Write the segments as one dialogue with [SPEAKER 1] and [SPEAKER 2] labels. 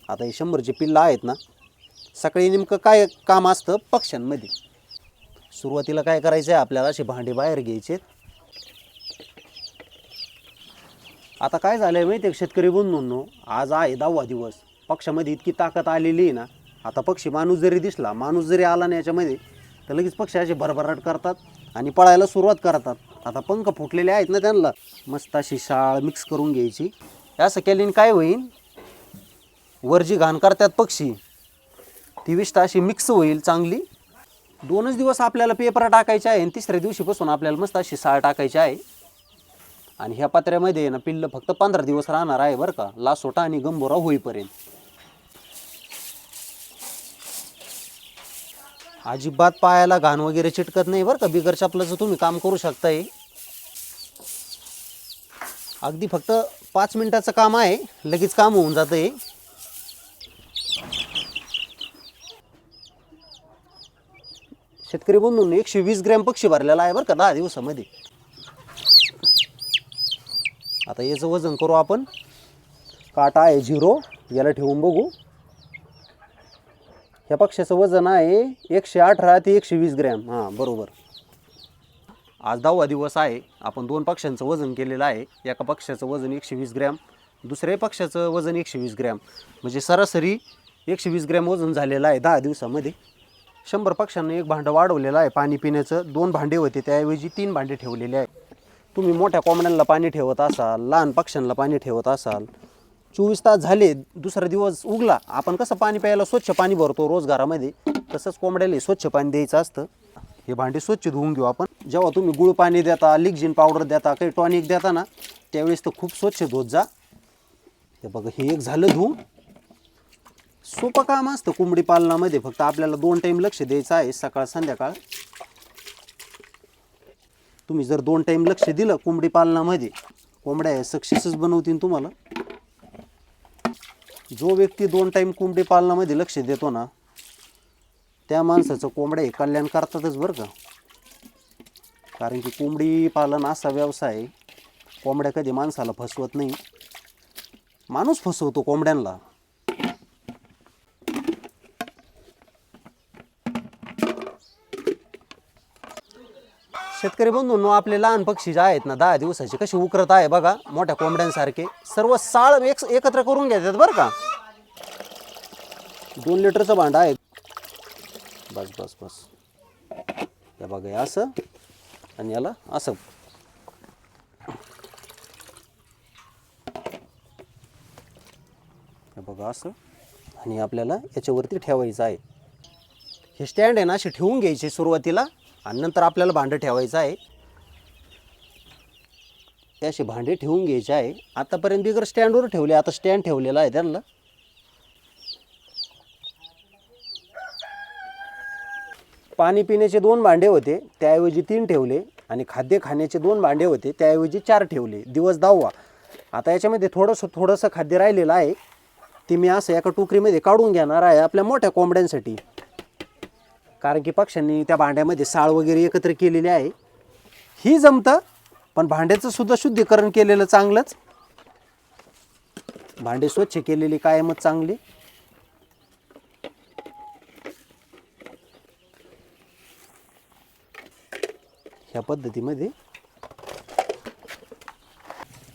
[SPEAKER 1] आता हे 100चे पिल्लं आहेत ना, सकाळी नेमकं काय काम असतं पक्ष्यांमध्ये. सुरुवातीला काय करायचं आहे आपल्याला, असे भांडे बाहेर घ्यायचे. आता काय झालं आहे माहिती आहे शेतकरी बंधूंनो, आज आहे 10वा दिवस. पक्षामध्ये इतकी ताकद आलेली आहे ना, आता पक्षी माणूस जरी दिसला, माणूस जरी आला ना याच्यामध्ये, तर लगेच पक्षी असे भरभराट करतात आणि पळायला सुरुवात करतात. आता पंख फुटलेले आहेत ना त्यांना, मस्त अशी शाळ मिक्स करून घ्यायची. असं केल्याने काय होईल, वर जी घाण करतात पक्षी ती विष्ठा अशी मिक्स होईल चांगली. 2च दिवस आपल्याला पेपर टाकायचे आहे आणि तिसऱ्या दिवशीपासून आपल्याला मस्त अशी शाळ टाकायची आहे. आणि ह्या पत्र्यामध्ये ना पिल्लं फक्त 15 दिवस राहणार आहे बरं का, लासोटा आणि गंभोरा होईपर्यंत. अजिबात पायाला घाण वगैरे चिटकत नाही बरं का, बिगर चपलाचं तुम्ही काम करू शकताय. अगदी फक्त 5 मिनिटाचं काम आहे, लगेच काम होऊन जातं हे. शेतकरी बंधूंनी 120 ग्रॅम पक्षी भरलेला आहे बरं का 10 दिवसामध्ये. आता याचं वजन करू आपण. काटा आहे 0, याला ठेवून बघू. ह्या पक्ष्याचं वजन आहे 118 ते 120 ग्रॅम. हां बरोबर. आज 10वा दिवस आहे. आपण 2 पक्ष्यांचं वजन केलेलं आहे. एका पक्ष्याचं वजन 120 ग्रॅम, दुसऱ्या पक्ष्याचं वजन 120 ग्रॅम, म्हणजे सरासरी 120 ग्रॅम वजन झालेलं आहे 10 दिवसामध्ये. 100 पक्ष्यांना एक भांडं वाढवलेलं आहे पाणी पिण्याचं. 2 भांडे होते त्याऐवजी 3 भांडे ठेवलेले आहे. तुम्ही मोठ्या कोंबड्यांना पाणी ठेवत असाल, लहान पक्ष्यांना पाणी ठेवत असाल, 24 तास झाले, दुसरा दिवस उगला, आपण कसं पाणी प्यायला स्वच्छ पाणी भरतो रोज घरामध्ये, तसंच कोंबड्याला स्वच्छ पाणी द्यायचं असतं. हे भांडे स्वच्छ धुवून घेऊ आपण. जेव्हा तुम्ही गुळ पाणी देता, लिक्झिन पावडर देता, काही टॉनिक देता ना, त्यावेळेस तर खूप स्वच्छ धुत जा. हे बघा, हे एक झालं धुवून. सोपं काम असतं कोंबडी पालनामध्ये, फक्त आपल्याला 2 टाईम लक्ष द्यायचं आहे, सकाळ संध्याकाळ. तुम्ही जर 2 टाईम लक्ष दिलं कोंबडी पालनामध्ये, कोंबड्या सक्सेसच बनवतील तुम्हाला. जो व्यक्ती 2 टाईम कोंबडी पालनामध्ये लक्ष देतो ना, त्या माणसाचं कोंबड्या हे कल्याण करतातच बरं का. कारण की कोंबडी पालन असा व्यवसाय आहे, कोंबड्या कधी माणसाला फसवत नाही, माणूस फसवतो कोंबड्यांना. शेतकरी बंधूंनो, आपले लहान पक्षी जे आहेत ना 10 दिवसाचे, कसे उकरत आहे बघा, मोठ्या कोंबड्यांसारखे. सर्व साळ एकत्र करून घेतात बरं का. 2 लिटरचं भांडं आहे. बस बस बस. हे बघा, हे असं आणि याला असं. हे बघा असं, आणि आपल्याला याच्यावरती ठेवायचं आहे. हे स्टँड आहे ना असे ठेवून घ्यायचे सुरुवातीला, आणि नंतर आपल्याला भांडं ठेवायचं आहे. ते असे भांडे ठेवून घ्यायचे आहे. आतापर्यंत बिगर स्टँडवर ठेवले, आता स्टँड ठेवलेला आहे त्यांना. पाणी पिण्याचे 2 भांडे होते त्याऐवजी 3 ठेवले, आणि खाद्य खाण्याचे 2 भांडे होते त्याऐवजी 4 ठेवले. दिवस 10वा. आता याच्यामध्ये थोडंसं खाद्य राहिलेलं आहे, ते मी असं एका टोकरीमध्ये काढून घेणार आहे आपल्या मोठ्या कोंबड्यांसाठी. कारण की पक्ष्यांनी त्या भांड्यामध्ये साळ वगैरे एकत्र केलेले आहे. ही जमतं, पण भांड्याचं सुद्धा शुद्धीकरण केलेलं चांगलंच. भांडे स्वच्छ केलेली कायमच चांगली. ह्या पद्धतीमध्ये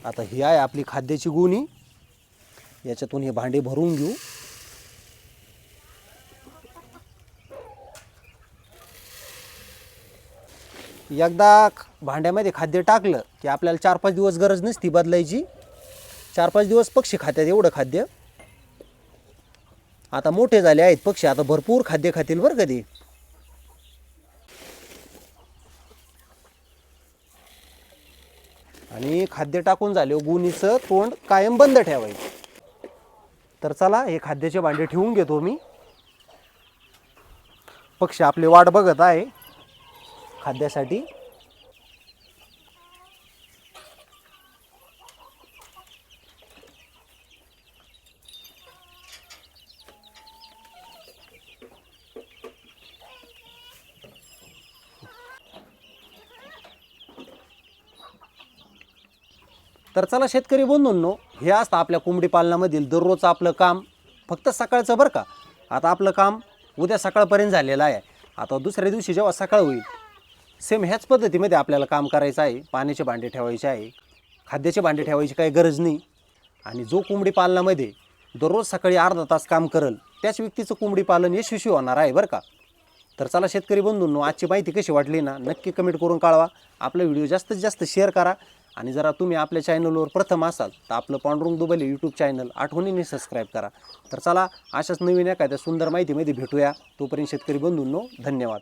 [SPEAKER 1] आता ही आहे आपली खाद्याची गुणी. याच्यातून हे भांडे भरून घेऊ. एकदा भांड्यामध्ये खाद्य टाकलं की आपल्याला 4-5 दिवस गरज नसती बदलायची. 4-5 दिवस पक्षी खात्यात एवढं खाद्य. आता मोठे झाले आहेत पक्षी, आता भरपूर खाद्य खातील बरं कधी. आणि खाद्य टाकून झाले गुणीचं तोंड कायम बंद ठेवायचं. तर चला, हे खाद्याचे भांडे ठेवून घेतो मी. पक्षी आपली वाट बघत आहे खाद्यासाठी. तर चला शेतकरी बंधूंनो, हे असतं आपल्या कोंबडी पालनामधील दररोज आपलं काम. फक्त सकाळचं बरं का. आता आपलं काम उद्या सकाळपर्यंत झालेलं आहे. आता दुसऱ्या दिवशी जेव्हा सकाळ होईल सेम ह्याच पद्धतीमध्ये आपल्याला काम करायचं आहे. पाण्याचे भांडे ठेवायचे आहे, खाद्याचे भांडे ठेवायची काही गरज नाही. आणि जो कोंबडी पालनामध्ये दररोज सकाळी अर्धा तास काम करेल त्याच व्यक्तीचं कोंबडी पालन यशस्वी होणार आहे बरं का. तर चला शेतकरी बंधूंनो, आजची माहिती कशी वाटली ना नक्की कमेंट करून कळवा. आपला व्हिडिओ जास्तीत जास्त शेअर करा. आणि जरा तुम्ही आपल्या चॅनलवर प्रथम असाल तर आपलं पांडुरंग दुबले यूट्यूब चॅनल आठवणीने सबस्क्राईब करा. तर चला अशाच नवीन एखाद्या सुंदर माहितीमध्ये भेटूया. तोपर्यंत शेतकरी बंधूंनो धन्यवाद.